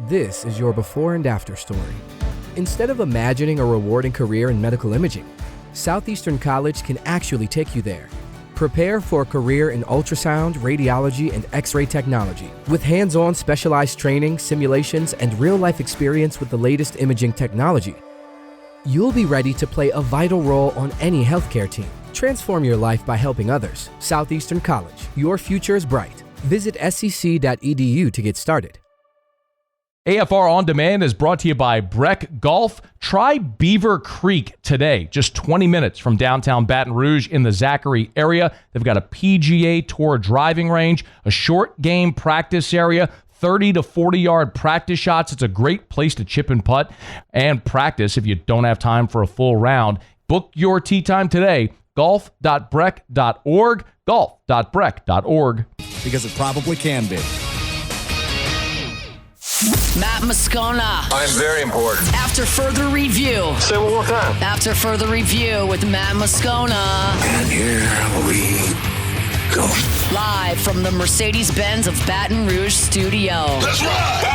This is your before and after story. Instead of imagining a rewarding career in medical imaging, Southeastern College can actually take you there. Prepare for a career in ultrasound, radiology, and X-ray technology with hands-on specialized training, simulations, and real-life experience with the latest imaging technology. You'll be ready to play a vital role on any healthcare team. Transform your life by helping others. Southeastern College. Your future is bright. Visit scc.edu to get started. AFR On Demand is brought to you by Breck Golf. Try Beaver Creek today, just 20 minutes from downtown Baton Rouge in the Zachary area. They've got a PGA Tour driving range, a short game practice area, 30 to 40-yard practice shots. It's a great place to chip and putt and practice if you don't have time for a full round. Book your tee time today, golf.breck.org, golf.breck.org. Because it probably can be. Matt Moscona. I'm very important. After further review. Say it one more time. After further review with Matt Moscona. And here we go. Live from the Mercedes-Benz of Baton Rouge studio. Let's ride! Go!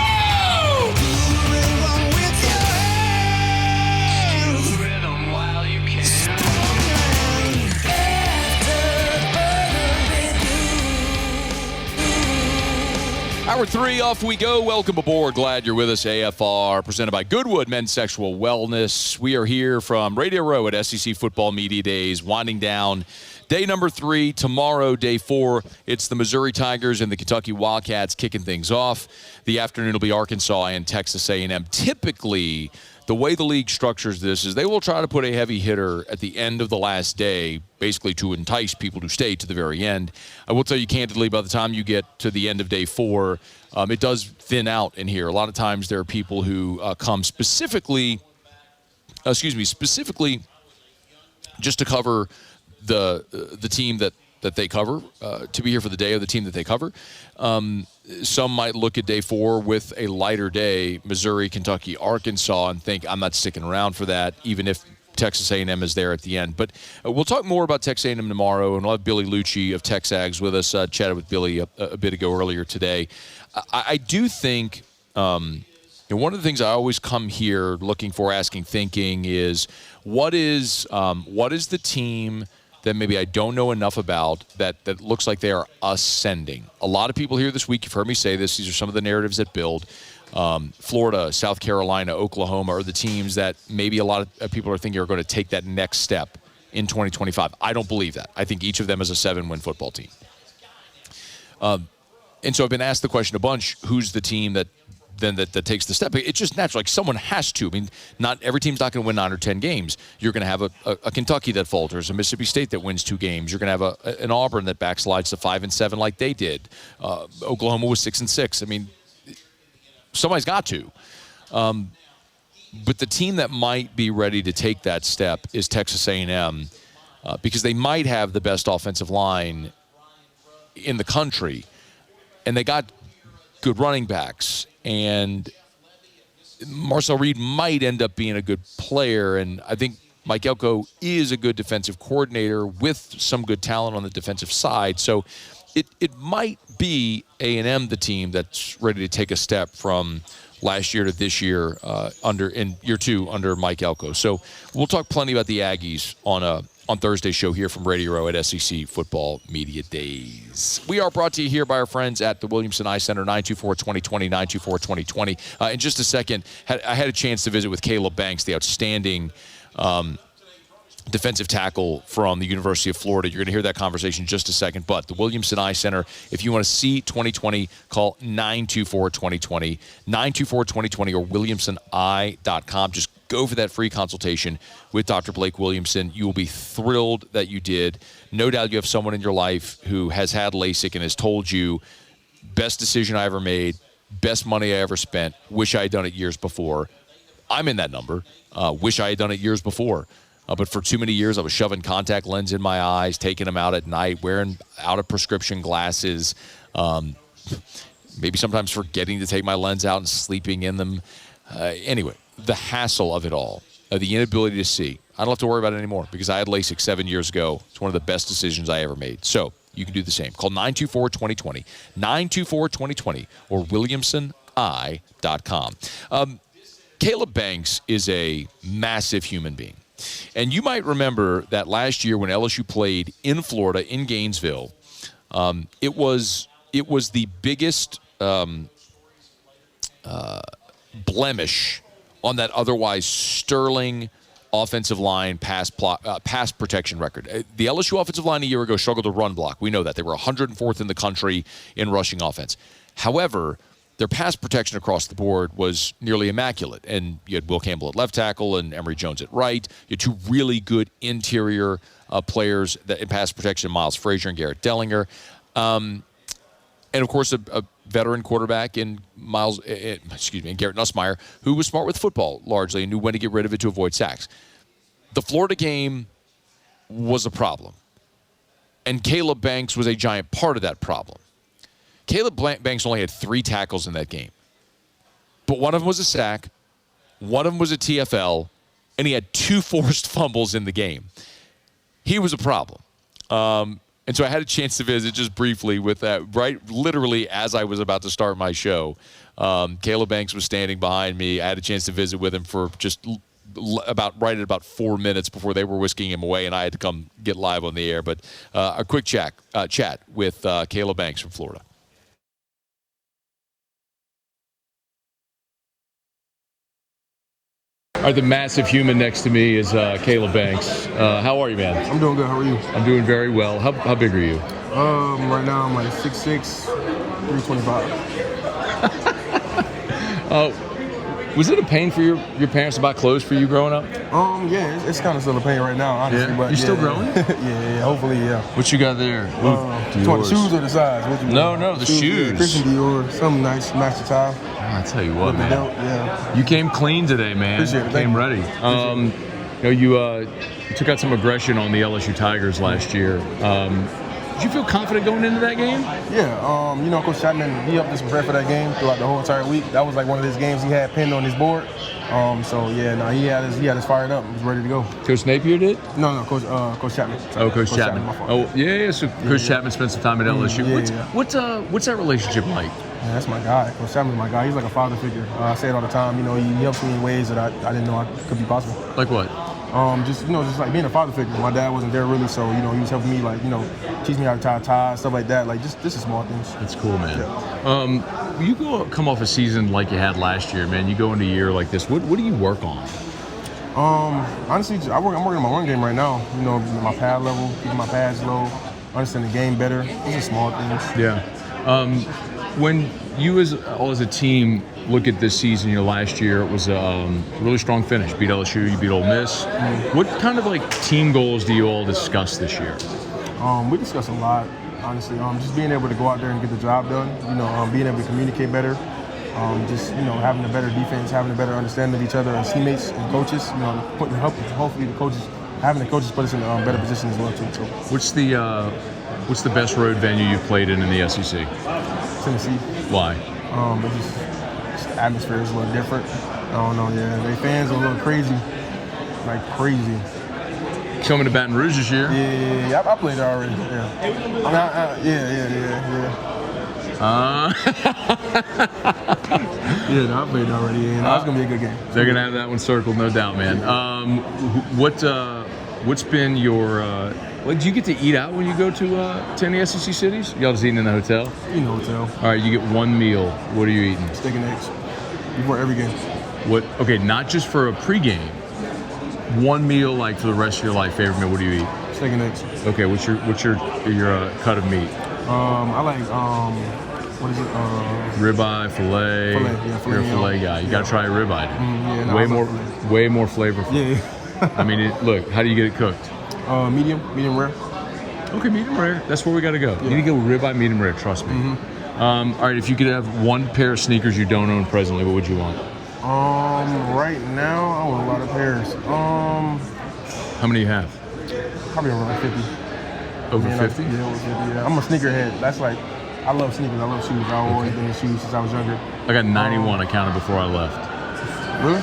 Hour 3, off we go. Welcome aboard. Glad you're with us. AFR, presented by Goodwood Men's Sexual Wellness. We are here from Radio Row at SEC Football Media Days, winding down day number 3. Tomorrow, day 4, it's the Missouri Tigers and the Kentucky Wildcats kicking things off. The afternoon will be Arkansas and Texas A&M. Typically, the way the league structures this is they will try to put a heavy hitter at the end of the last day, basically to entice people to stay to the very end. I will tell you candidly, by the time you get to the end of day 4, it does thin out in here. A lot of times there are people who come specifically just to cover the team that they cover, to be here for the day of the team that they cover. Some might look at day 4 with a lighter day, Missouri, Kentucky, Arkansas, and think, I'm not sticking around for that, even if Texas A&M is there at the end. But we'll talk more about Texas A&M tomorrow, and we'll have Billy Lucci of Texags with us. Chatted with Billy a bit ago earlier today. I do think one of the things I always come here looking for, asking, thinking is what is the team that maybe I don't know enough about that looks like they are ascending. A lot of people here this week, you've heard me say this, these are some of the narratives that build. Florida, South Carolina, Oklahoma are the teams that maybe a lot of people are thinking are going to take that next step in 2025. I don't believe that. I think each of them is a 7-win football team. And so I've been asked the question a bunch, who's the team that takes the step? It's just natural. Like, someone has to. I mean, not every team's not going to win 9 or 10 games. You're going to have a Kentucky that falters, a Mississippi State that wins 2 games. You're going to have an Auburn that backslides to 5-7 like they did. Oklahoma was 6-6. I mean, somebody's got to. But the team that might be ready to take that step is Texas A&M, because they might have the best offensive line in the country, and they got good running backs. And Marcel Reed might end up being a good player, and I think Mike Elko is a good defensive coordinator with some good talent on the defensive side. So it might be A&M the team that's ready to take a step from last year to this year in year 2 under Mike Elko. So we'll talk plenty about the Aggies on Thursday's show here from Radio Row at SEC Football Media Days. We are brought to you here by our friends at the Williamson Eye Center, 924-2020, 924-2020. In just a second, I had a chance to visit with Caleb Banks, the outstanding defensive tackle from the University of Florida. You're going to hear that conversation in just a second. But the Williamson Eye Center, if you want to see 2020, call 924-2020, 924-2020, or williamsoneye.com. Just go for that free consultation with Dr. Blake Williamson. You will be thrilled that you did. No doubt you have someone in your life who has had LASIK and has told you, best decision I ever made, best money I ever spent, wish I had done it years before. I'm in that number. Wish I had done it years before. But for too many years, I was shoving contact lens in my eyes, taking them out at night, wearing out-of-prescription glasses, maybe sometimes forgetting to take my lens out and sleeping in them. Anyway, the hassle of it all, the inability to see. I don't have to worry about it anymore because I had LASIK 7 years ago. It's one of the best decisions I ever made. So you can do the same. Call 924-2020, 924-2020, or williamsoneye.com. Caleb Banks is a massive human being. And you might remember that last year when LSU played in Florida, in Gainesville, it was the biggest blemish on that otherwise sterling offensive line pass protection record. The LSU offensive line a year ago struggled to run block. We know that. They were 104th in the country in rushing offense. However, their pass protection across the board was nearly immaculate. And you had Will Campbell at left tackle and Emory Jones at right. You had two really good interior players in pass protection, Miles Frazier and Garrett Dellinger. And, of course, a veteran quarterback in Garrett Nussmeier, who was smart with football largely and knew when to get rid of it to avoid sacks. The Florida game was a problem. And Caleb Banks was a giant part of that problem. Caleb Banks only had 3 tackles in that game. But one of them was a sack, one of them was a TFL, and he had 2 forced fumbles in the game. He was a problem. And so I had a chance to visit just briefly with that, right literally as I was about to start my show. Caleb Banks was standing behind me. I had a chance to visit with him for just about 4 minutes before they were whisking him away, and I had to come get live on the air. But a quick chat with Caleb Banks from Florida. All right, the massive human next to me is Caleb Banks. How are you, man? I'm doing good. How are you? I'm doing very well. How big are you? Right now I'm like 6'6", 325. Was it a pain for your parents to buy clothes for you growing up? Yeah, it's kind of still a pain right now, honestly. Yeah? But You still growing? yeah, hopefully, yeah. What you got there? The shoes or the size? No, the shoes. Yeah, Christian Dior, something nice, match the tie. I tell you what, man. Belt, yeah. You came clean today, man. Appreciate it. Came ready. You took out some aggression on the LSU Tigers last year. Did you feel confident going into that game? Yeah. Coach Chapman, he helped us prepare for that game throughout the whole entire week. That was like one of his games he had pinned on his board. He had us fired up. He was ready to go. Coach Napier did? No, Coach Chapman. Oh, Coach Chapman. So Coach Chapman spent some time at LSU. What's that relationship like? Yeah, that's my guy. Coach Chapman's my guy. He's like a father figure. I say it all the time. He helps me in ways that I didn't know could be possible. Like what? Just like being a father figure. My dad wasn't there really, so he was helping me teach me how to tie ties, stuff like that. Like just is small things. That's cool, man. Yeah. You come off a season like you had last year, man. You go into a year like this. What do you work on? Honestly, I'm working on my run game right now. My pad level, keeping my pads low, understanding the game better. These are small things. Yeah. When you as a team look at this season, last year it was a really strong finish. Beat LSU, you beat Ole Miss. What kind of team goals do you all discuss this year? We discuss a lot, honestly. Just being able to go out there and get the job done. Being able to communicate better. Having a better defense, having a better understanding of each other as teammates and coaches. Hopefully having the coaches put us in a better position as well too. So. What's the best road venue you've played in the SEC? Tennessee. Why? Just the atmosphere is a little different. I don't know, yeah. Their fans are a little crazy. Like crazy. Coming to Baton Rouge this year? Yeah. I played there already. Yeah. I played there already. Yeah, that's gonna be a good game. They're gonna have that one circled, no doubt, man. What's been your? Did you get to eat out when you go to any SEC cities? Y'all just eating in the hotel? In the hotel. All right, you get one meal. What are you eating? Steak and eggs. Before every game. What? Okay, not just for a pregame. One meal, for the rest of your life. Favorite meal? What do you eat? Steak and eggs. Okay, what's your cut of meat? I like what is it? Ribeye, filet. You're a filet guy. You gotta try a ribeye. Way more flavorful. Yeah. I mean, look. How do you get it cooked? Medium rare. Okay, medium rare. That's where we got to go. Yeah. You need to go ribeye medium rare. Trust me. Mm-hmm. All right, if you could have one pair of sneakers you don't own presently, what would you want? Right now I want a lot of pairs. How many do you have? Probably around 50. Over 50? Yeah, over 50. Yeah. I'm a sneakerhead. That's I love sneakers. I love shoes. I've always been in shoes since I was younger. I got 91. I counted before I left. Really?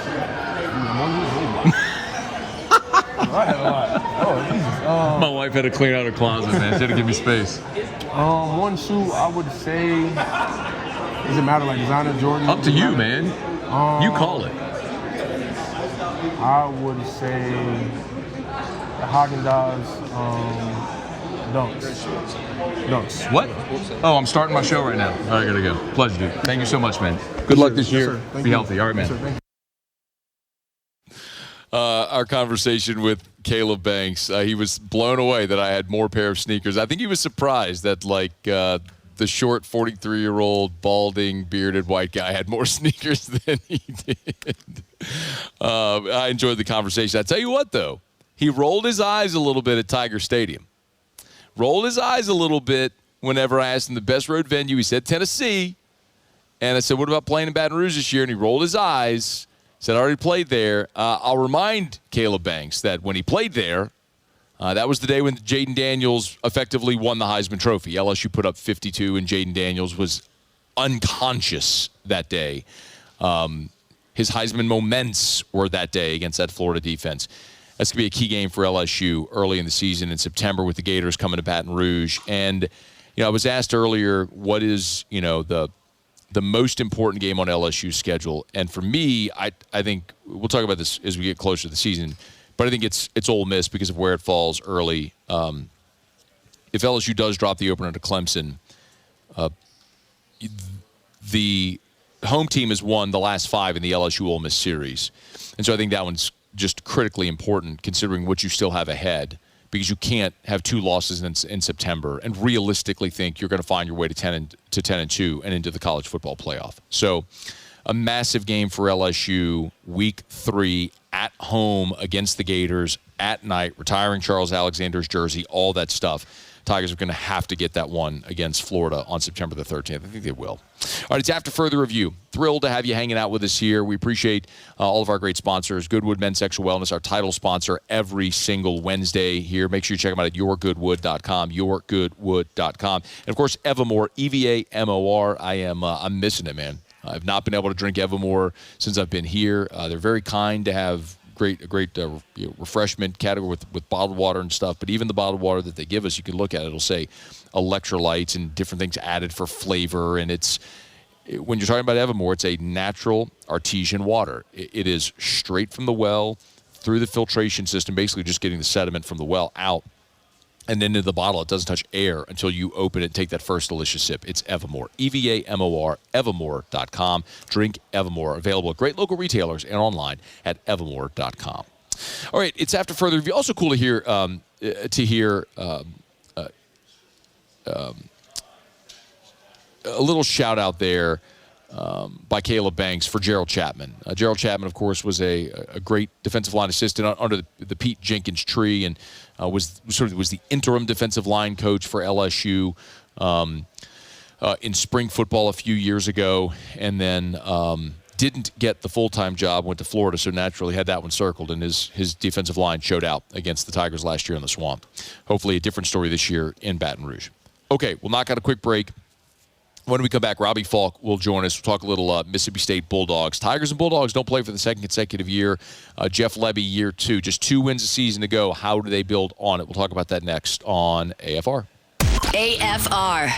I had a lot. Oh, Jesus. My wife had to clean out her closet, man. She had to give me space. One shoe, I would say Does it matter, like designer, Jordan? Up to you, man. You call it. I would say the Haagen-Dazs Dunks. What? Oh, I'm starting my show right now. All right, gotta go. Pleasure, dude. Thank you so much, man. Good luck this year. Yes, Be healthy. All right, man. Yes, sir. Thank you. Our conversation with Caleb Banks, he was blown away that I had more pair of sneakers. I think he was surprised that the short 43-year-old balding bearded white guy had more sneakers than he did. I enjoyed the conversation. I tell you what, though, he rolled his eyes a little bit at Tiger Stadium. Rolled his eyes a little bit whenever I asked him the best road venue. He said Tennessee. And I said, what about playing in Baton Rouge this year? And he rolled his eyes. Said, I already played there. I'll remind Caleb Banks that when he played there, that was the day when Jaden Daniels effectively won the Heisman Trophy. LSU put up 52, and Jaden Daniels was unconscious that day. His Heisman moments were that day against that Florida defense. That's going to be a key game for LSU early in the season in September with the Gators coming to Baton Rouge. And, I was asked earlier, what is, the most important game on LSU's schedule. And for me, I think we'll talk about this as we get closer to the season, but I think it's Ole Miss because of where it falls early. If LSU does drop the opener to Clemson, the home team has won the last 5 in the LSU Ole Miss series. And so I think that one's just critically important considering what you still have ahead, because you can't have 2 losses in September and realistically think you're going to find your way to 10-2 and into the college football playoff. So a massive game for LSU, week 3 at home against the Gators at night, retiring Charles Alexander's jersey, all that stuff. Tigers are going to have to get that one against Florida on September the 13th. I think they will. All right, it's After Further Review. Thrilled to have you hanging out with us here. We appreciate all of our great sponsors. Goodwood Men's Sexual Wellness, our title sponsor every single Wednesday here. Make sure you check them out at yourgoodwood.com, yourgoodwood.com. And, of course, Evamore, EVAMOR. I'm missing it, man. I've not been able to drink Evamore since I've been here. They're very kind to have a great refreshment category with bottled water and stuff. But even the bottled water that they give us, you can look at it. It'll say electrolytes and different things added for flavor. And when you're talking about Evermore, it's a natural artesian water. It is straight from the well through the filtration system, basically just getting the sediment from the well out. And then into the bottle, it doesn't touch air until you open it and take that first delicious sip. It's Evamore. EVAMOR, Evamore.com. Drink Evamore. Available at great local retailers and online at Evamore.com. All right, it's After Further Review. Also cool to hear a little shout out there by Caleb Banks for Gerald Chapman. Gerald Chapman, of course, was a great defensive line assistant under the Pete Jenkins tree, and was the interim defensive line coach for LSU in spring football a few years ago, and then didn't get the full-time job, went to Florida, so naturally had that one circled, and his defensive line showed out against the Tigers last year in the Swamp. Hopefully a different story this year in Baton Rouge. Okay, we'll knock out a quick break. When we come back, Robbie Faulk will join us. We'll talk a little Mississippi State Bulldogs. Tigers and Bulldogs don't play for the second consecutive year. Jeff Lebby, year 2. Just 2 wins a season to go. How do they build on it? We'll talk about that next on AFR. AFR.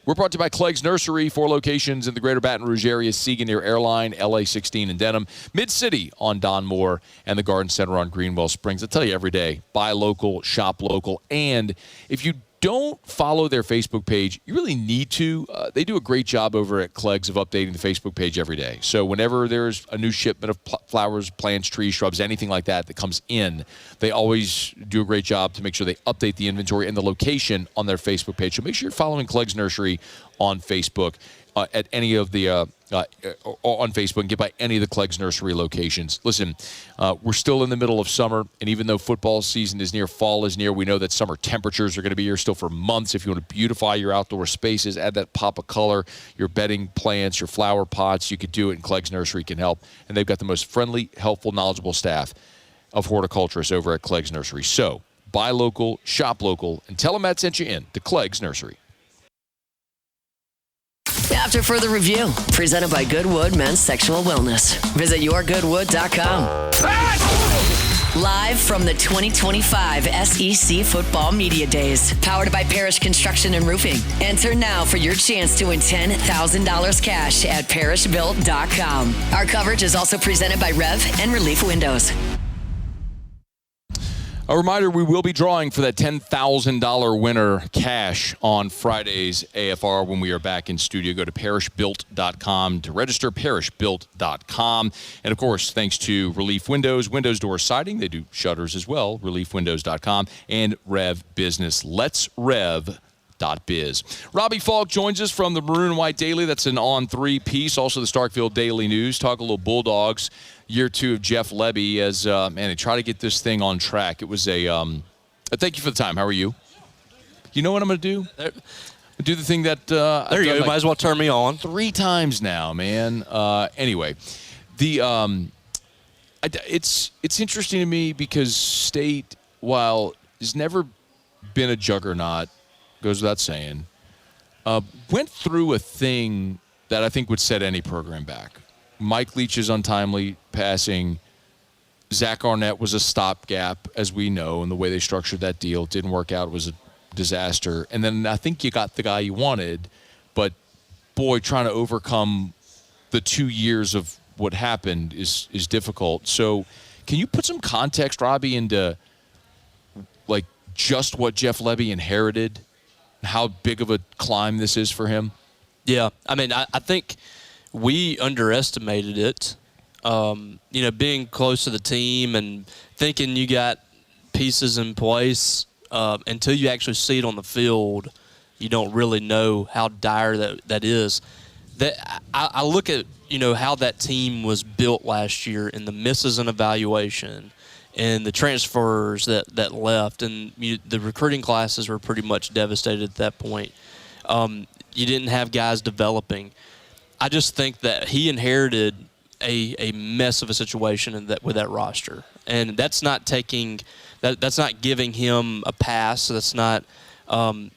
We're brought to you by Clegg's Nursery. 4 locations in the greater Baton Rouge area. Siega near Airline, LA 16 in Denham. Mid-City on Don Moore, and the Garden Center on Greenwell Springs. I tell you every day, buy local, shop local. And if you don't follow their Facebook page, you really need to. They do a great job over at Clegg's of updating the Facebook page every day. So whenever there's a new shipment of flowers, plants, trees, shrubs, anything like that comes in, they always do a great job to make sure they update the inventory and the location on their Facebook page. So make sure you're following Clegg's Nursery on Facebook. At any of the on Facebook and get by any of the Clegg's Nursery locations. Listen, we're still in the middle of summer, and even though football season is near, fall is near, we know that summer temperatures are going to be here still for months. If you want to beautify your outdoor spaces, add that pop of color, your bedding plants, your flower pots, you could do it, and Clegg's Nursery can help. And they've got the most friendly, helpful, knowledgeable staff of horticulturists over at Clegg's Nursery. So buy local, shop local, and tell them Matt sent you in to Clegg's Nursery. After Further Review, presented by Goodwood Men's Sexual Wellness. Visit yourgoodwood.com. Live from the 2025 SEC Football Media Days. Powered by Parish Construction and Roofing. Enter now for your chance to win $10,000 cash at parishbuilt.com. Our coverage is also presented by Rev and Relief Windows. A reminder, we will be drawing for that $10,000 winner cash on Friday's AFR when we are back in studio. Go to parishbuilt.com to register, parishbuilt.com. And, of course, thanks to Relief Windows, Windows Door Siding. They do shutters as well, reliefwindows.com, and Rev Business. Let's Rev. Biz. Robbie Faulk joins us from the Maroon and White Daily. That's an On3 piece. Also the Starkville Daily News. Talk a little Bulldogs. Year 2 of Jeff Lebby as, they try to get this thing on track. It was a thank you for the time. How are you? You know what I'm going to do? Do the thing that there you go. Might as well turn me on. 3 times now, man. Anyway, it's interesting to me because State, while has never been a juggernaut, goes without saying, went through a thing that I think would set any program back. Mike Leach's untimely passing. Zach Arnett was a stopgap, as we know, and the way they structured that deal didn't work out. It was a disaster. And then I think you got the guy you wanted, but, boy, trying to overcome the 2 years of what happened is difficult. So can you put some context, Robbie, into, like, just what Jeff Lebby inherited? How big of a climb this is for him? Yeah, I mean, I think we underestimated it. Being close to the team and thinking you got pieces in place, until you actually see it on the field, you don't really know how dire that is. I look at, how that team was built last year and the misses in evaluation and the transfers that left, and the recruiting classes were pretty much devastated at that point. You didn't have guys developing. I just think that he inherited a mess of a situation with that roster, and that's not that's not giving him a pass. That's not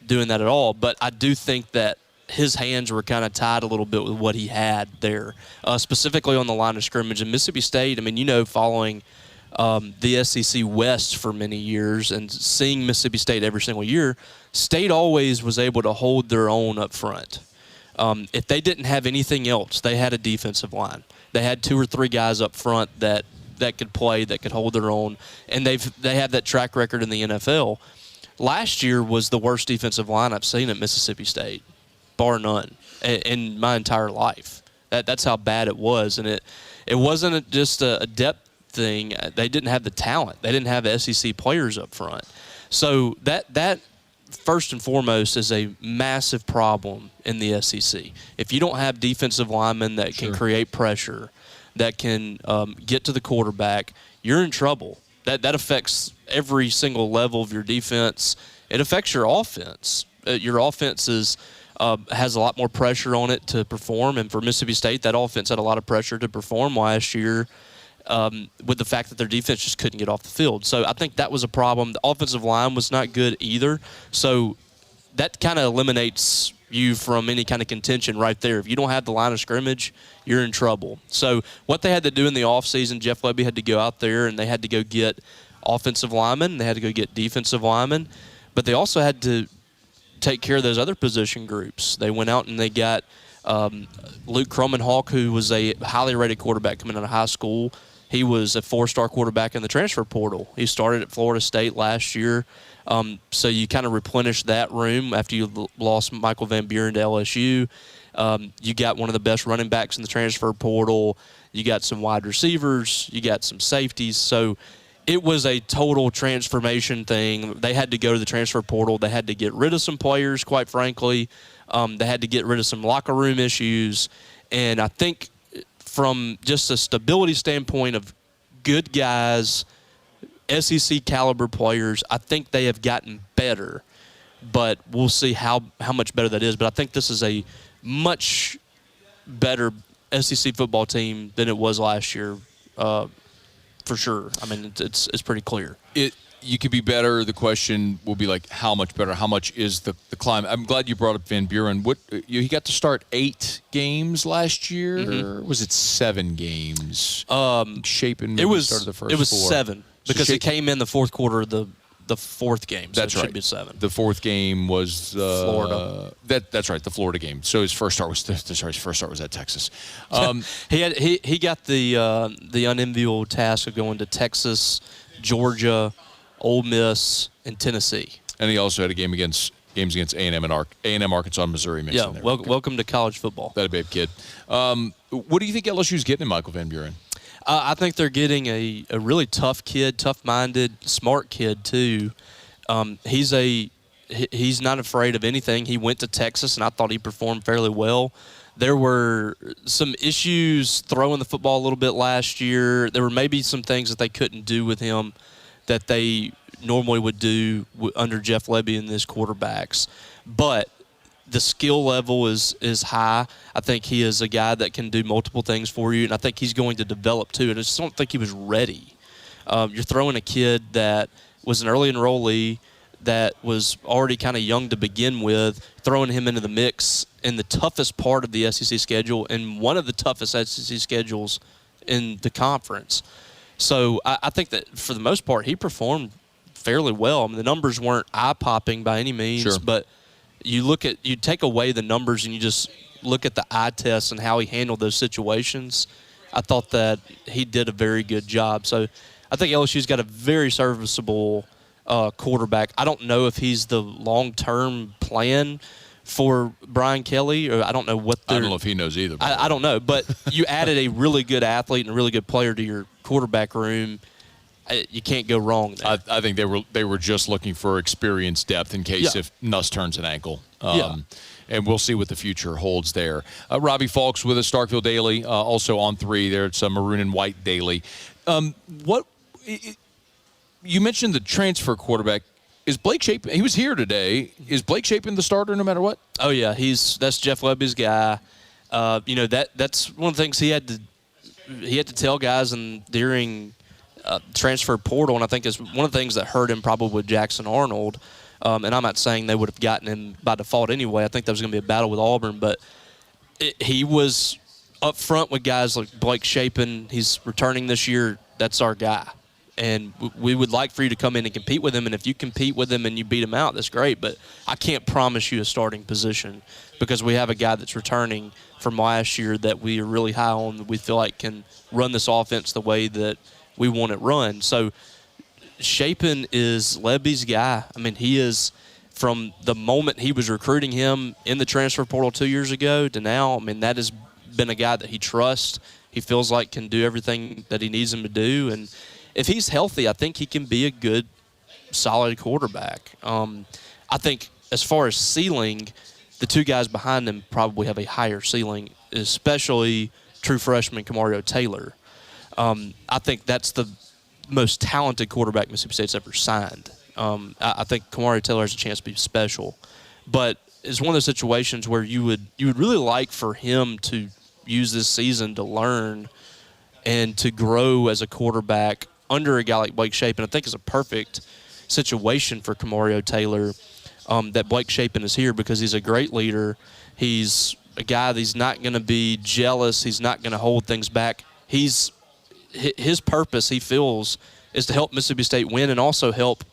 doing that at all. But I do think that his hands were kind of tied a little bit with what he had there, specifically on the line of scrimmage. And Mississippi State, I mean, following the SEC West for many years and seeing Mississippi State every single year, State always was able to hold their own up front. If they didn't have anything else, they had a defensive line. They had 2 or 3 guys up front that could play, that could hold their own, and they have that track record in the NFL. Last year was the worst defensive line I've seen at Mississippi State, bar none, in my entire life. That's how bad it was, and it wasn't just a depth thing. They didn't have the talent. They didn't have SEC players up front. So that first and foremost is a massive problem in the SEC. If you don't have defensive linemen that can create pressure, that can get to the quarterback, you're in trouble. That affects every single level of your defense. It affects your offense. Your offense has a lot more pressure on it to perform, and for Mississippi State, that offense had a lot of pressure to perform last year. With the fact that their defense just couldn't get off the field. So I think that was a problem. The offensive line was not good either. So that kind of eliminates you from any kind of contention right there. If you don't have the line of scrimmage, you're in trouble. So what they had to do in the offseason, Jeff Lebby had to go out there and they had to go get offensive linemen. They had to go get defensive linemen. But they also had to take care of those other position groups. They went out and they got Luke Cromenhawk, who was a highly rated quarterback coming out of high school. He was a 4-star quarterback in the transfer portal. He started at Florida State last year. So you kind of replenished that room after you lost Michael Van Buren to LSU. You got one of the best running backs in the transfer portal. You got some wide receivers. You got some safeties. So it was a total transformation thing. They had to go to the transfer portal. They had to get rid of some players, quite frankly. They had to get rid of some locker room issues. And I think from just a stability standpoint of good guys, SEC caliber players, I think they have gotten better. But we'll see how much better that is. But I think this is a much better SEC football team than it was last year, for sure. I mean, it's pretty clear. You could be better. The question will be like, how much better? How much is the climb? I'm glad you brought up Van Buren. He got to start 8 games last year. Mm-hmm. Or was it 7 games? Shapen started the first 4. It was 7. Because he came in the fourth quarter of the fourth game. So That's it right. should be 7. The fourth game was Florida. That's right, the Florida game. So his first start was at Texas. He got the unenviable task of going to Texas, Georgia, Ole Miss, and Tennessee. And he also had games against A&M and A&M, Arkansas, and Missouri mixed in there. Welcome to college football. That a babe kid. What do you think LSU's getting in Michael Van Buren? I think they're getting a really tough kid, tough-minded, smart kid too. He's not afraid of anything. He went to Texas, and I thought he performed fairly well. There were some issues throwing the football a little bit last year. There were maybe some things that they couldn't do with him that they normally would do under Jeff Lebby and his quarterbacks. But the skill level is high. I think he is a guy that can do multiple things for you, and I think he's going to develop too. And I just don't think he was ready. You're throwing a kid that was an early enrollee that was already kind of young to begin with, throwing him into the mix in the toughest part of the SEC schedule and one of the toughest SEC schedules in the conference. So I think that for the most part he performed fairly well. I mean, the numbers weren't eye-popping by any means, Sure. but you take away the numbers and you just look at the eye test and how he handled those situations. I thought that he did a very good job. So I think LSU's got a very serviceable quarterback. I don't know if he's the long-term plan for Brian Kelly, or I don't know what I don't know if he knows either. I don't know, but you added a really good athlete and a really good player to your quarterback room. You can't go wrong there. I think they were just looking for experience depth in case if Nuss turns an ankle. And we'll see what the future holds there. Robbie Faulk's with us, Starkville Daily, also on 3 there. It's a Maroon and White Daily. You mentioned the transfer quarterback. Is Blake Shapen? He was here today. Is Blake Shapen the starter no matter what? Oh yeah, that's Jeff Lebby's guy. That's one of the things he had to tell guys during transfer portal, and I think is one of the things that hurt him probably with Jackson Arnold. And I'm not saying they would have gotten him by default anyway. I think that was going to be a battle with Auburn, but he was up front with guys like Blake Shapen. He's returning this year. That's our guy. And we would like for you to come in and compete with him. And if you compete with him and you beat him out, that's great. But I can't promise you a starting position because we have a guy that's returning from last year that we are really high on, that we feel like can run this offense the way that we want it run. So Shapen is Lebby's guy. I mean, he is, from the moment he was recruiting him in the transfer portal 2 years ago to now, I mean, that has been a guy that he trusts. He feels like can do everything that he needs him to do. And if he's healthy, I think he can be a good, solid quarterback. I think as far as ceiling, the two guys behind him probably have a higher ceiling, especially true freshman Kamario Taylor. I think that's the most talented quarterback Mississippi State's ever signed. I think Kamario Taylor has a chance to be special. But it's one of those situations where you would really like for him to use this season to learn and to grow as a quarterback under a guy like Blake Shapen. I think it's a perfect situation for Kamario Taylor that Blake Shapen is here because he's a great leader. He's a guy that's not going to be jealous. He's not going to hold things back. His purpose, he feels, is to help Mississippi State win and also help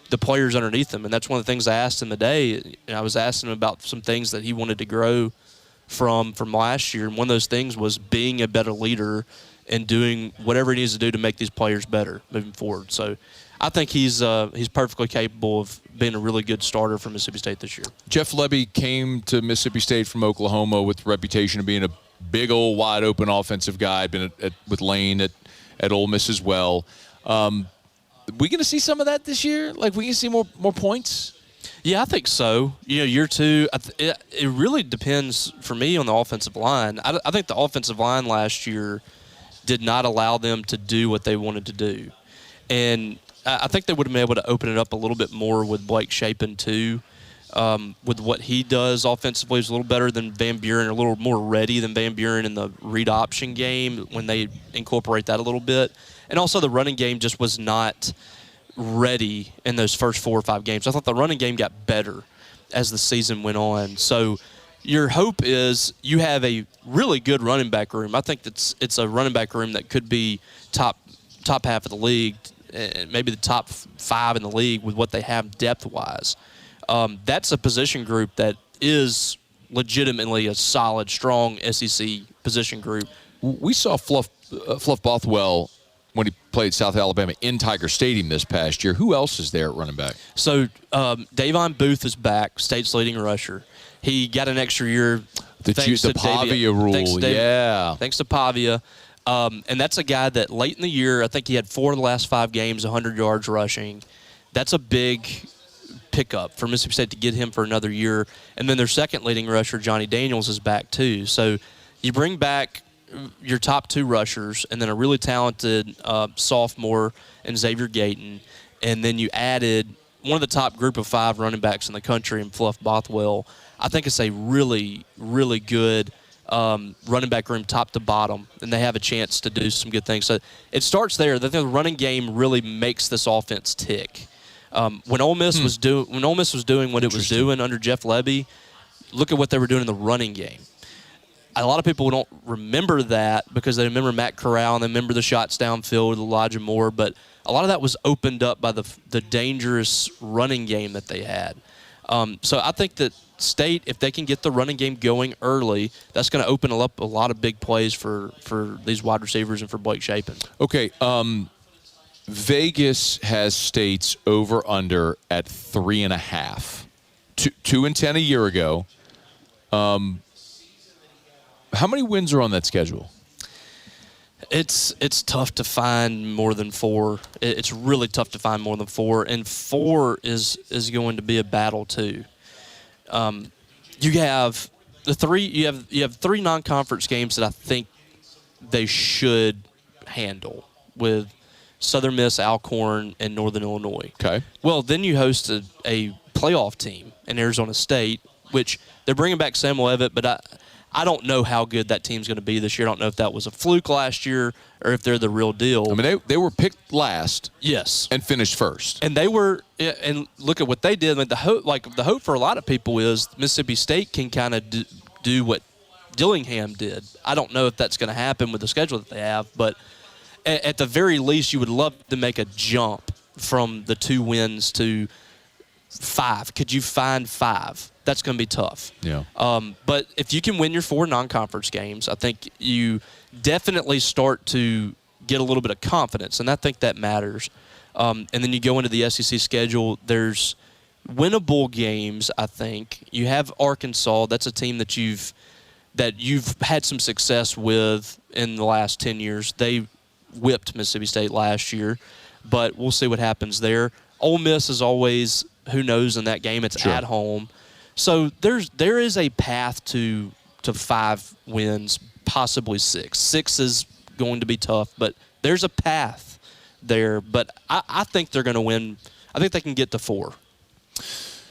the players underneath him. And that's one of the things I asked him today. I was asking him about some things that he wanted to grow from last year. And one of those things was being a better leader and doing whatever he needs to do to make these players better moving forward. So I think he's perfectly capable of being a really good starter for Mississippi State this year. Jeff Lebby came to Mississippi State from Oklahoma with the reputation of being a big old wide open offensive guy. Been with Lane at Ole Miss as well. We going to see some of that this year? Like, we can see more points? Yeah, I think so. Year two, it really depends for me on the offensive line. I think the offensive line last year did not allow them to do what they wanted to do. And I think they would have been able to open it up a little bit more with Blake Shapen too. With what he does offensively is a little better than Van Buren, a little more ready than Van Buren in the read option game when they incorporate that a little bit. And also the running game just was not ready in those first 4 or 5 games. I thought the running game got better as the season went on. So your hope is you have a really good running back room. I think it's a running back room that could be top half of the league maybe the top 5 in the league with what they have depth-wise. That's a position group that is legitimately a solid, strong SEC position group. We saw Fluff Bothwell when he played South Alabama in Tiger Stadium this past year. Who else is there at running back? So Davon Booth is back, state's leading rusher. He got an extra year. The Pavia rule, Thanks to Pavia. And that's a guy that late in the year, I think he had 4 of the last 5 games, 100 yards rushing. That's a big pickup for Mississippi State to get him for another year. And then their second leading rusher, Johnny Daniels, is back too. So you bring back your top 2 rushers and then a really talented sophomore in Xavier Gayton, and then you added one of the top group of 5 running backs in the country in Fluff Bothwell. I think it's a really, really good running back room top to bottom, and they have a chance to do some good things. So it starts there. The running game really makes this offense tick. When Ole Miss was doing what it was doing under Jeff Lebby, look at what they were doing in the running game. A lot of people don't remember that because they remember Matt Corral and they remember the shots downfield with Elijah Moore, but a lot of that was opened up by the dangerous running game that they had. So I think that State, if they can get the running game going early, that's going to open up a lot of big plays for these wide receivers and for Blake Shapen. Okay, Vegas has State's over-under at 3.5. 2-10 a year ago. How many wins are on that schedule? It's tough to find more than 4. It's really tough to find more than 4, and 4 is going to be a battle too. You have the 3. You have 3 non-conference games that I think they should handle with Southern Miss, Alcorn, and Northern Illinois. Okay. Well, then you host a playoff team in Arizona State, which they're bringing back Samuel Evett, but I don't know how good that team's going to be this year. I don't know if that was a fluke last year or if they're the real deal. I mean, they were picked last. Yes. And finished first. And they were, and look at what they did. I mean, the hope for a lot of people is Mississippi State can kind of do what Dillingham did. I don't know if that's going to happen with the schedule that they have, but at the very least, you would love to make a jump from the 2 wins to 5. Could you find 5? That's going to be tough. Yeah. But if you can win your 4 non-conference games, I think you definitely start to get a little bit of confidence, and I think that matters. And then you go into the SEC schedule. There's winnable games, I think. You have Arkansas. That's a team that you've had some success with in the last 10 years. They whipped Mississippi State last year, but we'll see what happens there. Ole Miss is always, who knows, in that game. It's at home. So there is a path to 5 wins, possibly 6. 6 is going to be tough, but there's a path there. But I think they're going to win. I think they can get to 4.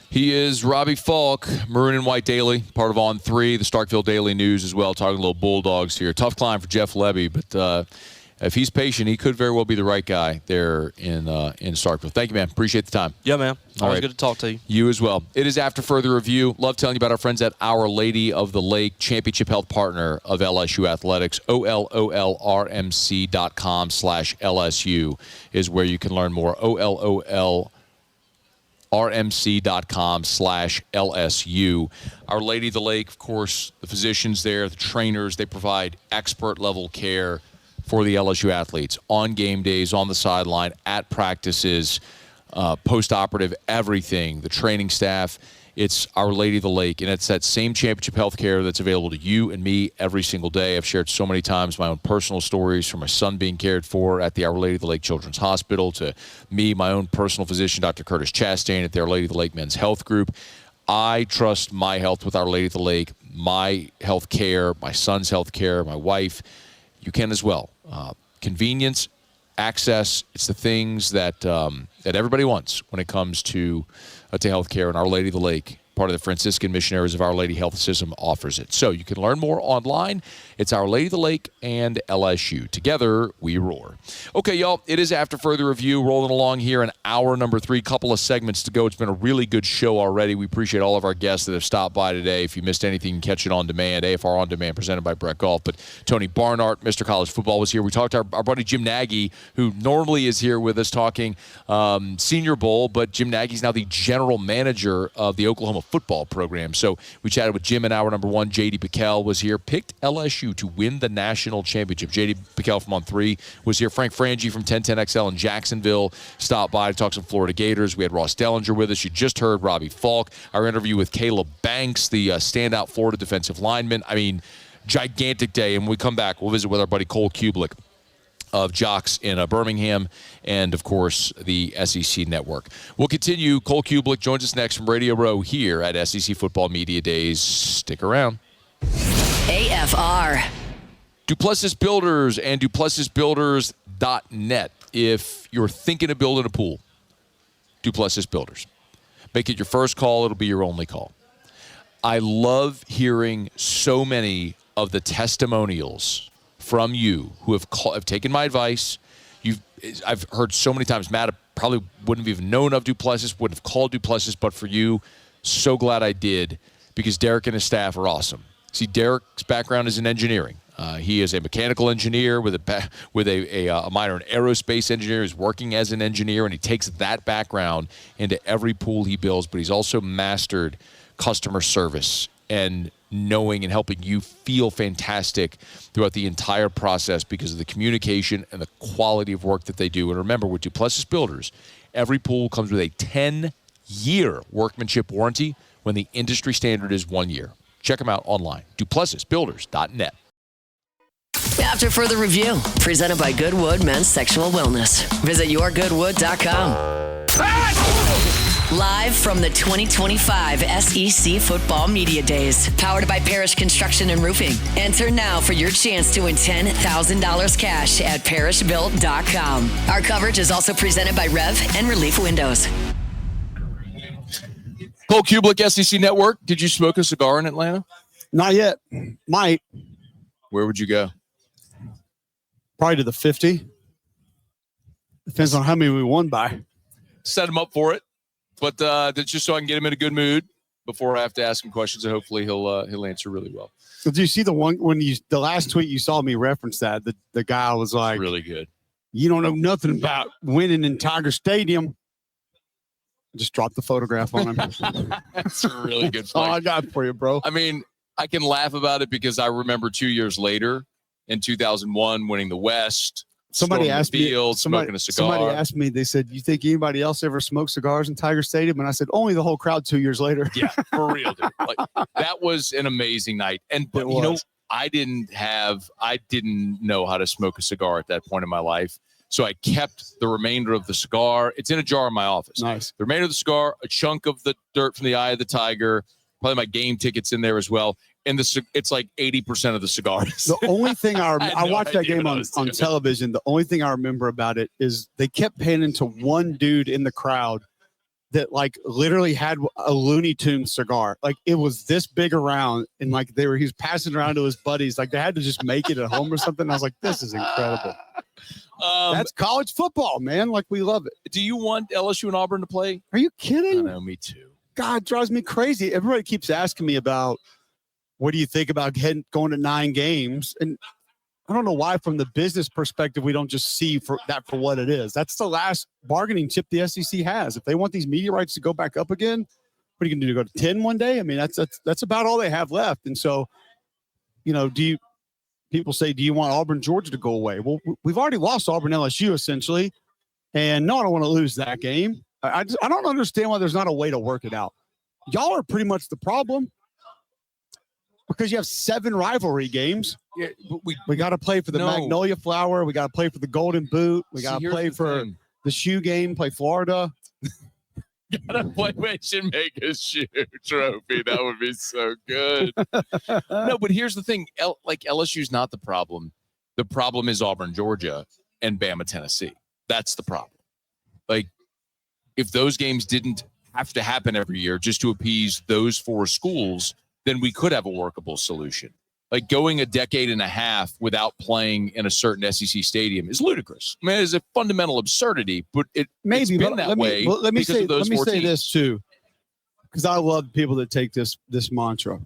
He is Robbie Faulk, Maroon and White Daily, part of On 3, the Starkville Daily News as well, talking a little Bulldogs here. Tough climb for Jeff Lebby, but if he's patient, he could very well be the right guy there in Starkville. Thank you, man. Appreciate the time. Yeah, man. Always good to talk to you. You as well. It is After Further Review. Love telling you about our friends at Our Lady of the Lake, championship health partner of LSU Athletics. OLOLRMC.com/LSU is where you can learn more. OLOLRMC.com/LSU. Our Lady of the Lake, of course, the physicians there, the trainers, they provide expert level care for the LSU athletes on game days, on the sideline, at practices, post-operative, everything, the training staff. It's Our Lady of the Lake, and it's that same championship health care that's available to you and me every single day. I've shared so many times my own personal stories from my son being cared for at the Our Lady of the Lake Children's Hospital to me, my own personal physician, Dr. Curtis Chastain at the Our Lady of the Lake Men's Health Group. I trust my health with Our Lady of the Lake, my health care, my son's health care, my wife. You can as well. Convenience, access, it's the things that everybody wants when it comes to health care, and Our Lady of the Lake part of the Franciscan Missionaries of Our Lady Health System, offers it. So you can learn more online. It's Our Lady of the Lake and LSU. Together, we roar. Okay, y'all, it is After Further Review, rolling along here in hour number 3, couple of segments to go. It's been a really good show already. We appreciate all of our guests that have stopped by today. If you missed anything, you can catch it on demand, AFR On Demand, presented by Brett Golf. But Tony Barnhart, Mr. College Football, was here. We talked to our buddy Jim Nagy, who normally is here with us talking Senior Bowl, but Jim Nagy's now the general manager of the Oklahoma football program. So we chatted with Jim in hour number 1. J.D. Pickell was here, picked LSU to win the national championship. J.D. Pickell from On 3 was here. Frank Frangie from 1010XL in Jacksonville stopped by to talk some Florida Gators. We had Ross Dellinger with us. You just heard Robbie Faulk. Our interview with Caleb Banks, the standout Florida defensive lineman. I mean, gigantic day. And when we come back, we'll visit with our buddy Cole Cubelic of Jocks in Birmingham, and, of course, the SEC Network. We'll continue. Cole Cubelic joins us next from Radio Row here at SEC Football Media Days. Stick around. AFR. Duplessis Builders and DuplessisBuilders.net. If you're thinking of building a pool, Duplessis Builders. Make it your first call. It'll be your only call. I love hearing so many of the testimonials from you who have taken my advice. I've heard so many times, Matt, I probably wouldn't have even known of Duplessis, wouldn't have called Duplessis, but for you, so glad I did, because Derek and his staff are awesome. See, Derek's background is in engineering. He is a mechanical engineer with a minor in aerospace engineer. He's working as an engineer, and he takes that background into every pool he builds, but he's also mastered customer service and knowing and helping you feel fantastic throughout the entire process because of the communication and the quality of work that they do. And remember, with Duplessis Builders, every pool comes with a 10-year workmanship warranty when the industry standard is 1 year. Check them out online, DuplessisBuilders.net. After Further Review, presented by Goodwood Men's Sexual Wellness. Visit yourgoodwood.com. Live from the 2025 SEC Football Media Days, powered by Parish Construction and Roofing. Enter now for your chance to win $10,000 cash at parishbuilt.com. Our coverage is also presented by Rev and Relief Windows. Cole Cubelic, SEC Network. Did you smoke a cigar in Atlanta? Not yet. Might. Where would you go? Probably to the 50. Depends on how many we won by. Set him up for it. But that's just so I can get him in a good mood before I have to ask him questions, and hopefully he'll answer really well. So do you see the one when the last tweet you saw me reference that the guy was like, really good. You don't know nothing about winning in Tiger Stadium. Just drop the photograph on him. That's a really good. That's all I got for you, bro. I mean, I can laugh about it because I remember 2 years later in 2001 winning the West. Somebody asked me, smoking a cigar. Somebody asked me, they said, you think anybody else ever smoked cigars in Tiger Stadium? And I said, only the whole crowd 2 years later. Yeah, for real, dude. Like, that was an amazing night. And but, you know, I didn't know how to smoke a cigar at that point in my life. So I kept the remainder of the cigar. It's in a jar in my office. Nice. The remainder of the cigar, a chunk of the dirt from the eye of the tiger, probably my game tickets in there as well. And it's like 80% of the cigars. The only thing I watched that game on doing. television. The only thing I remember about it is they kept panning to one dude in the crowd that like literally had a Looney Tunes cigar. Like it was this big around, and like he was passing around to his buddies. Like they had to just make it at home or something. I was like, this is incredible. That's college football, man. Like we love it. Do you want LSU and Auburn to play? Are you kidding? I know, me too. God, it drives me crazy. Everybody keeps asking me about what do you think about going to 9 games? And I don't know why, from the business perspective, we don't just see for what it is. That's the last bargaining chip the SEC has. If they want these media rights to go back up again, what are you going to do? Go to 10 one day? I mean, that's about all they have left. And so, you know, people say, do you want Auburn, Georgia to go away? Well, we've already lost Auburn, LSU essentially. And no, I don't want to lose that game. I don't understand why there's not a way to work it out. Y'all are pretty much the problem. Because you have 7 rivalry games. Yeah, but we got to play for the Magnolia Flower. We got to play for the Golden Boot. We got to play for the shoe game, play Florida. Gotta play we should make a shoe trophy. That would be so good. No, but here's the thing. LSU's not the problem. The problem is Auburn, Georgia, and Bama, Tennessee. That's the problem. Like, if those games didn't have to happen every year just to appease those 4 schools, then we could have a workable solution. Like going a decade and a half without playing in a certain SEC stadium is ludicrous. I mean, it's a fundamental absurdity, but it's been that way. Let me say teams. this too, because I love people that take this mantra.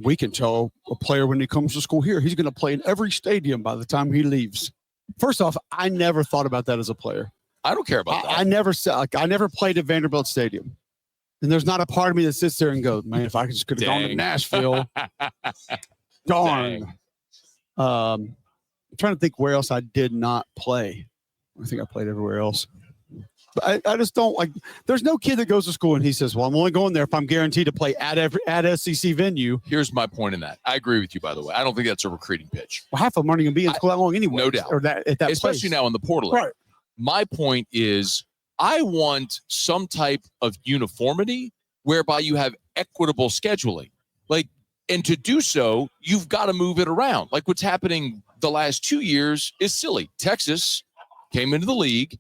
We can tell a player when he comes to school here, he's going to play in every stadium by the time he leaves. First off, I never thought about that as a player. I don't care about that. I never played at Vanderbilt Stadium. And there's not a part of me that sits there and goes, man, if I just could have gone to Nashville. Darn. I'm trying to think where else I did not play. I think I played everywhere else. But I just don't like – there's no kid that goes to school and he says, well, I'm only going there if I'm guaranteed to play at SEC venue. Here's my point in that. I agree with you, by the way. I don't think that's a recruiting pitch. Well, half of them aren't even going to be in school that long anyway. No doubt. Or at that Especially place. now in the portal. Right. My point is I want some type of uniformity whereby you have equitable scheduling. Like, and to do so, you've got to move it around. Like what's happening the last 2 years is silly. Texas came into the league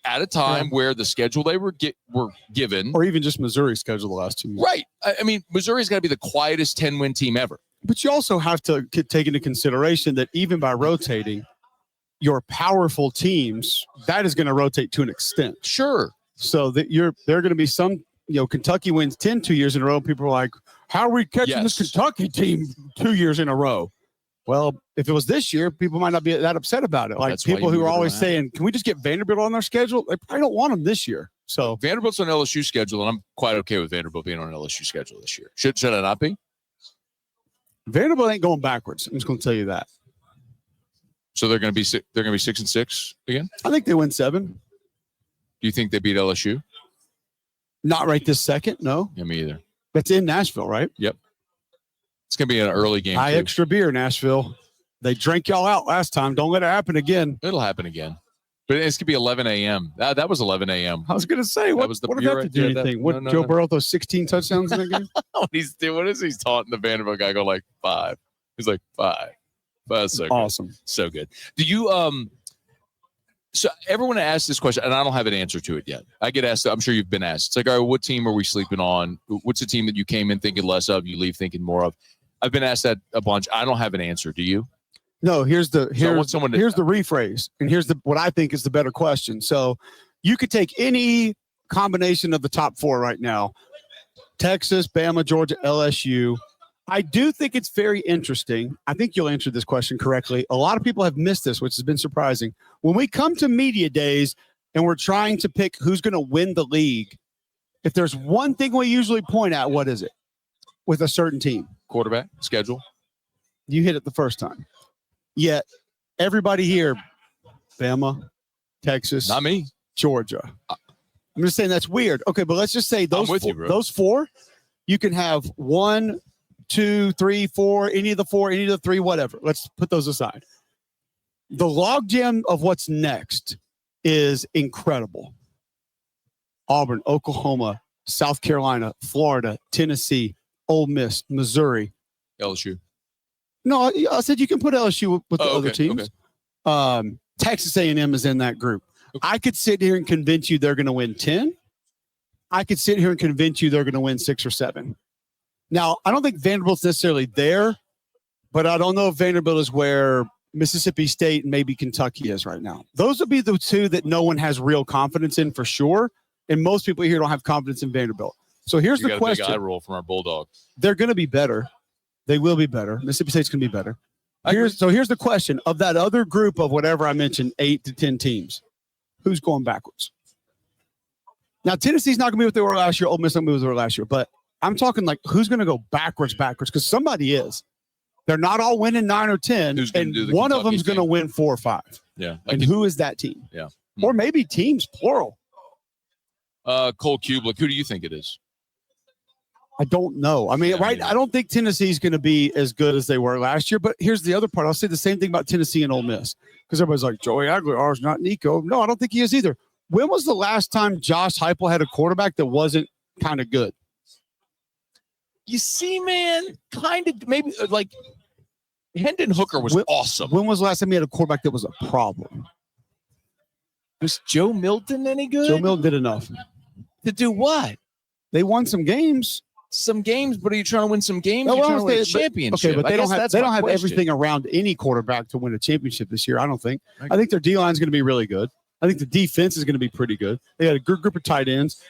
at a time where the schedule they were given. Or even just Missouri's schedule the last 2 years. Right. I mean, Missouri's got to be the quietest 10-win team ever. But you also have to take into consideration that even by rotating, your powerful teams, that is going to rotate to an extent. Sure. So that there are going to be some, Kentucky wins 10 2 years in a row. People are like, how are we catching this Kentucky team 2 years in a row? Well, if it was this year, people might not be that upset about it. Like That's people who are always saying, can we just get Vanderbilt on their schedule? They probably don't want them this year. So Vanderbilt's on LSU schedule, and I'm quite okay with Vanderbilt being on LSU schedule this year. Should I not be? Vanderbilt ain't going backwards. I'm just going to tell you that. So they're going to be 6-6 again? I think they win 7. Do you think they beat LSU? Not right this second, no. Yeah, me either. That's in Nashville, right? Yep. It's going to be an early game. High extra beer, Nashville. They drank y'all out last time. Don't let it happen again. It'll happen again. But it's going to be 11 a.m. That was 11 a.m. I was going to say, what does that have to do anything? What, Joe Burrow throw 16 touchdowns in that game? What is he taunting the Vanderbilt guy? Go like 5. He's like 5. That's so awesome. Good. So good. Do you so everyone asks this question, and I don't have an answer to it yet. I get asked, I'm sure you've been asked. It's like, all right, what team are we sleeping on? What's the team that you came in thinking less of, you leave thinking more of? I've been asked that a bunch. I don't have an answer. Do you? No, here's the rephrase. And here's what I think is the better question. So you could take any combination of the top 4 right now. Texas, Bama, Georgia, LSU. I do think it's very interesting. I think you'll answer this question correctly. A lot of people have missed this, which has been surprising. When we come to media days and we're trying to pick who's going to win the league, if there's one thing we usually point at, what is it? With a certain team. Quarterback, schedule. You hit it the first time. Yet everybody here, Bama, Texas, not me, Georgia. I'm just saying that's weird. Okay, but let's just say those 4, you can have 1, 2, 3, 4, any of the 4, any of the 3, whatever. Let's put those aside. The logjam of what's next is incredible. Auburn, Oklahoma, South Carolina, Florida, Tennessee, Ole Miss, Missouri. LSU. No, I said you can put LSU with the other okay, teams. Okay. Texas A&M is in that group. Okay. I could sit here and convince you they're going to win 10. I could sit here and convince you they're going to win 6 or 7. Now, I don't think Vanderbilt's necessarily there, but I don't know if Vanderbilt is where Mississippi State and maybe Kentucky is right now. Those would be the 2 that no one has real confidence in for sure, and most people here don't have confidence in Vanderbilt. So here's the question. A big eye roll from our Bulldogs. They're going to be better. They will be better. Mississippi State's going to be better. Here's the question. Of that other group of whatever I mentioned, 8 to 10 teams, who's going backwards? Now, Tennessee's not going to be what they were last year. Ole Miss not going to be what they were last year. But I'm talking like who's going to go backwards because somebody is. They're not all winning 9 or 10, and one of them is going to win 4 or 5. Yeah. And who is that team? Yeah. Or maybe teams, plural. Cole Cubelic. Who do you think it is? I don't know. I mean, I don't think Tennessee's going to be as good as they were last year. But here's the other part. I'll say the same thing about Tennessee and Ole Miss because everybody's like, Joey Aguilar's not Nico. No, I don't think he is either. When was the last time Josh Heupel had a quarterback that wasn't kind of good? You see, man, kind of maybe like Hendon Hooker was awesome. When was the last time he had a quarterback that was a problem? Was Joe Milton any good? Joe Milton did enough. To do what? They won some games. Some games, but are you trying to win some games? No, You're trying to win a but championship. they don't have question. everything around any quarterback to win a championship this year, I don't think. I think their D-line is going to be really good. I think the defense is going to be pretty good. They had a good group of tight ends.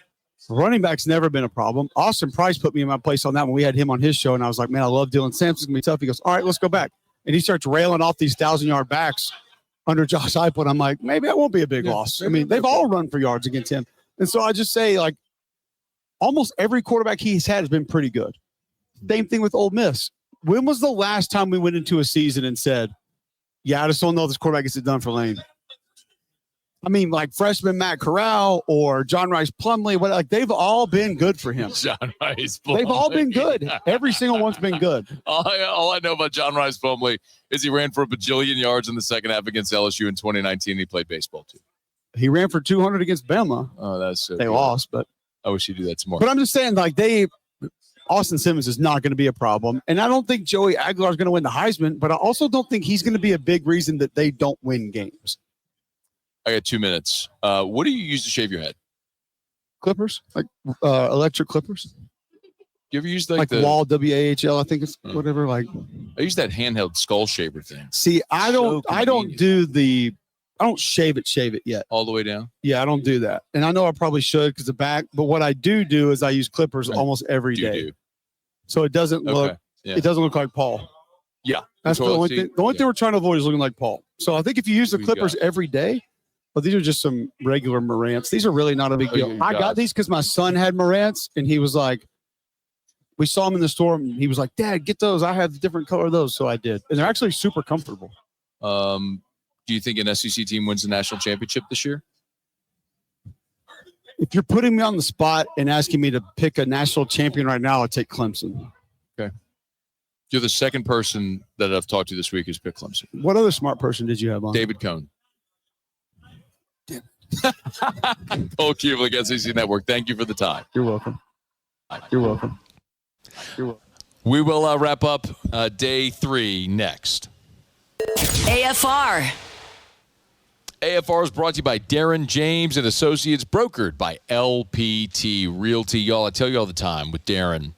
Running back's never been a problem. Austin Price put me in my place on that when we had him on his show, and I was like, man, I love Dylan Sampson's going to be tough. He goes, all right, let's go back. And he starts railing off these 1,000-yard backs under Josh Heupel, and I'm like, maybe that won't be a big loss. I mean, they've all run for yards against him. And so I just say, like, almost every quarterback he's had has been pretty good. Same thing with Ole Miss. When was the last time we went into a season and said, yeah, I just don't know if this quarterback gets it done for Lane? I mean, like freshman Matt Corral or John Rice Plumlee, they've all been good for him. John Rice Plumlee. They've all been good. Every single one's been good. All I know about John Rice Plumlee is he ran for a bajillion yards in the second half against LSU in 2019. He played baseball, too. He ran for 200 against Bama. Oh, that's so They good. lost, but I wish he'd do that some more. But I'm just saying, Austin Simmons is not going to be a problem. And I don't think Joey Aguilar is going to win the Heisman, but I also don't think he's going to be a big reason that they don't win games. I got 2 minutes. What do you use to shave your head? Clippers, electric clippers. You ever use the Wall WAHL? I think it's whatever. I use that handheld skull shaver thing. See, I don't shave it yet. All the way down? Yeah, I don't do that. And I know I probably should because the back, but what I do is I use clippers almost every day. So it doesn't look it doesn't look like Paul. Yeah. That's the only thing. The only thing we're trying to avoid is looking like Paul. So I think if you use the clippers every day, but these are just some regular Morants. These are really not a big deal. I got these because my son had Morants, and he was like, we saw him in the store, and he was like, Dad, get those. I have the different color of those. So I did. And they're actually super comfortable. Do you think an SEC team wins the national championship this year? If you're putting me on the spot and asking me to pick a national champion right now, I'd take Clemson. Okay. You're the second person that I've talked to this week who's picked Clemson. What other smart person did you have on? David Cohn. Cole Cubelic, SEC Network. Thank you for the time. You're welcome. You're welcome. You're welcome. We will wrap up day 3 next. AFR. AFR is brought to you by Darren James and Associates, brokered by LPT Realty. Y'all, I tell you all the time with Darren,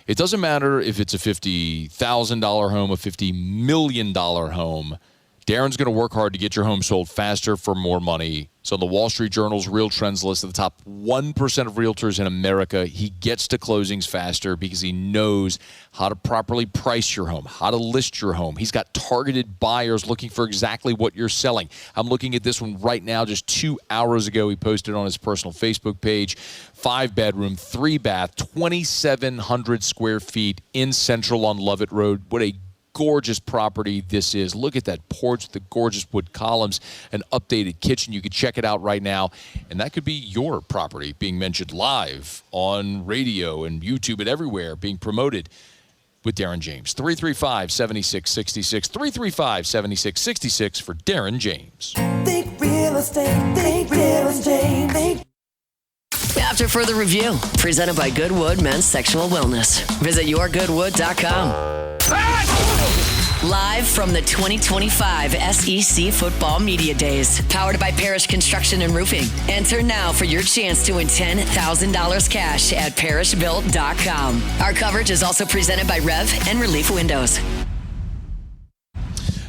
it doesn't matter if it's a $50,000 home, a $50 million home. Darren's going to work hard to get your home sold faster for more money. So on the Wall Street Journal's Real Trends list of the top 1% of realtors in America, he gets to closings faster because he knows how to properly price your home, how to list your home. He's got targeted buyers looking for exactly what you're selling. I'm looking at this one right now. Just 2 hours ago, he posted on his personal Facebook page, 5-bedroom, 3-bath, 2,700 square feet in Central on Lovett Road. What a gorgeous property this is. Look at that porch with the gorgeous wood columns, an updated kitchen. You could check it out right now, and that could be your property being mentioned live on radio and YouTube and everywhere, being promoted with Darren James. 335-7666, 335-7666 for Darren James. Think real estate, think real estate, think. After further review, presented by Goodwood Men's Sexual Wellness. Visit yourgoodwood.com. Live from the 2025 SEC Football Media Days, powered by Parish Construction and Roofing. Enter now for your chance to win $10,000 cash at parishbuilt.com. Our coverage is also presented by Rev and Relief Windows.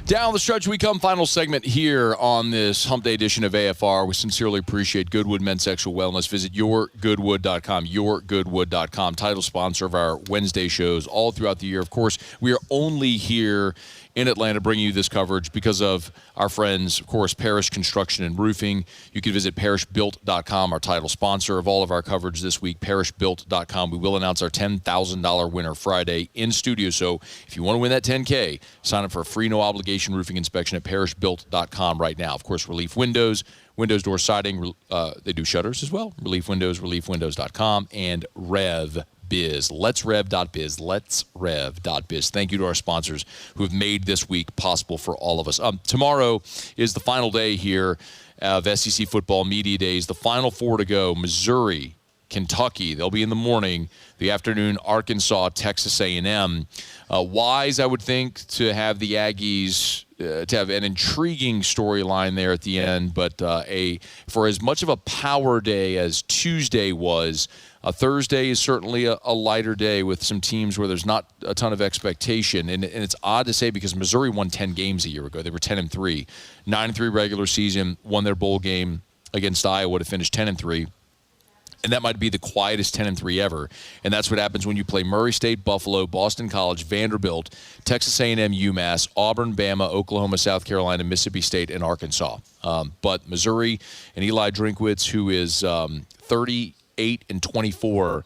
Down the stretch we come, final segment here on this Hump Day edition of AFR. We sincerely appreciate Goodwood Men's Sexual Wellness. Visit yourgoodwood.com, yourgoodwood.com, title sponsor of our Wednesday shows all throughout the year. Of course, we are only here in Atlanta bringing you this coverage because of our friends, of course, Parish Construction and Roofing. You can visit parishbuilt.com, our title sponsor of all of our coverage this week, parishbuilt.com. We will announce our $10,000 winner Friday in studio. So if you want to win that $10K, sign up for a free no-obligation roofing inspection at parishbuilt.com right now. Of course, Relief Windows, windows, door siding, they do shutters as well. Relief Windows, reliefwindows.com, and Rev Biz. Let'sRev.biz. Let'sRev.biz. Thank you to our sponsors who have made this week possible for all of us. Tomorrow is the final day here of SEC Football Media Days. The final 4 to go: Missouri, Kentucky. They'll be in the morning. The afternoon, Arkansas, Texas A&M. Wise, I would think, to have the Aggies to have an intriguing storyline there at the end, but for as much of a power day as Tuesday was, Thursday is certainly a lighter day with some teams where there's not a ton of expectation. And it's odd to say because Missouri won 10 games a year ago. They were 10-3. 9-3 regular season, won their bowl game against Iowa to finish 10-3. And that might be the quietest 10-3 ever. And that's what happens when you play Murray State, Buffalo, Boston College, Vanderbilt, Texas A&M, UMass, Auburn, Bama, Oklahoma, South Carolina, Mississippi State, and Arkansas. But Missouri and Eli Drinkwitz, who is 38-24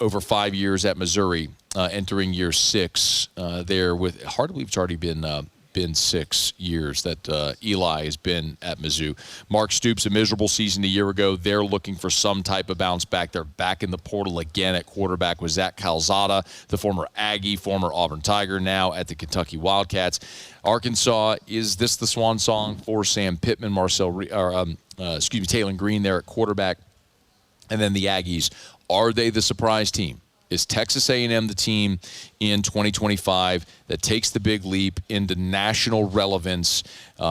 over 5 years at Missouri, entering year 6 there with hard to believe it's already been 6 years that Eli has been at Mizzou. Mark Stoops, a miserable season a year ago. They're looking for some type of bounce back. They're back in the portal again at quarterback with Zach Calzada, the former Aggie, former Auburn Tiger, now at the Kentucky Wildcats. Arkansas, is this the swan song for Sam Pittman, Taylor Green there at quarterback? And then the Aggies, are they the surprise team? Is Texas A&M the team in 2025 that takes the big leap into national relevance?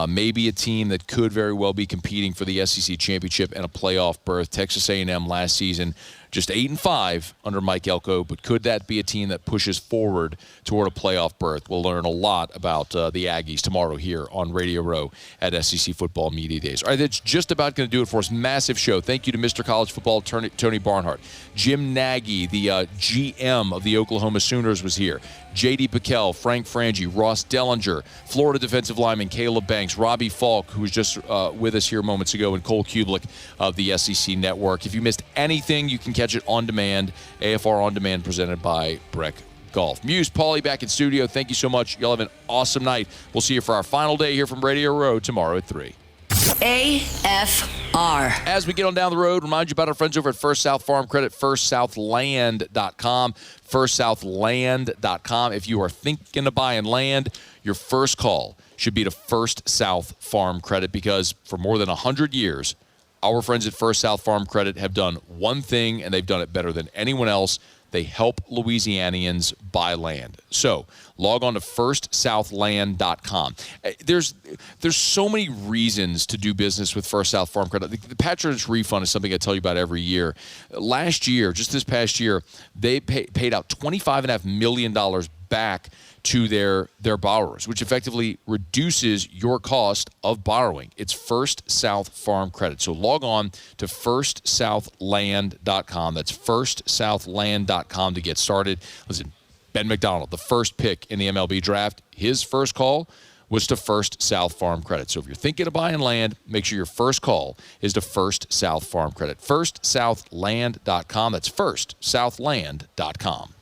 Maybe a team that could very well be competing for the SEC championship and a playoff berth. Texas A&M last season just 8-5 under Mike Elko, but could that be a team that pushes forward toward a playoff berth? We'll learn a lot about the Aggies tomorrow here on Radio Row at SEC Football Media Days. All right, that's just about going to do it for us. Massive show. Thank you to Mr. College Football, Tony Barnhart. Jim Nagy, the GM of the Oklahoma Sooners, was here. J.D. Piquel, Frank Frangie, Ross Dellinger, Florida defensive lineman Caleb Banks, Robbie Faulk, who was just with us here moments ago, and Cole Cubelic of the SEC Network. If you missed anything, you can catch it on demand. AFR On Demand presented by Breck Golf. Muse, Paulie back in studio. Thank you so much. Y'all have an awesome night. We'll see you for our final day here from Radio Row tomorrow at 3. AFR. As we get on down the road, remind you about our friends over at First South Farm Credit, firstsouthland.com. Firstsouthland.com. If you are thinking of buying land, your first call should be to First South Farm Credit, because for more than 100 years, our friends at First South Farm Credit have done one thing, and they've done it better than anyone else. They help Louisianians buy land. So log on to firstsouthland.com. There's so many reasons to do business with First South Farm Credit. The patronage refund is something I tell you about every year. Last year, just this past year, they paid out $25.5 million back to their borrowers, which effectively reduces your cost of borrowing. It's First South Farm Credit. So log on to firstsouthland.com. That's firstsouthland.com to get started. Listen, Ben McDonald, the first pick in the MLB draft, his first call was to First South Farm Credit. So if you're thinking of buying land, make sure your first call is to First South Farm Credit. firstsouthland.com. That's firstsouthland.com.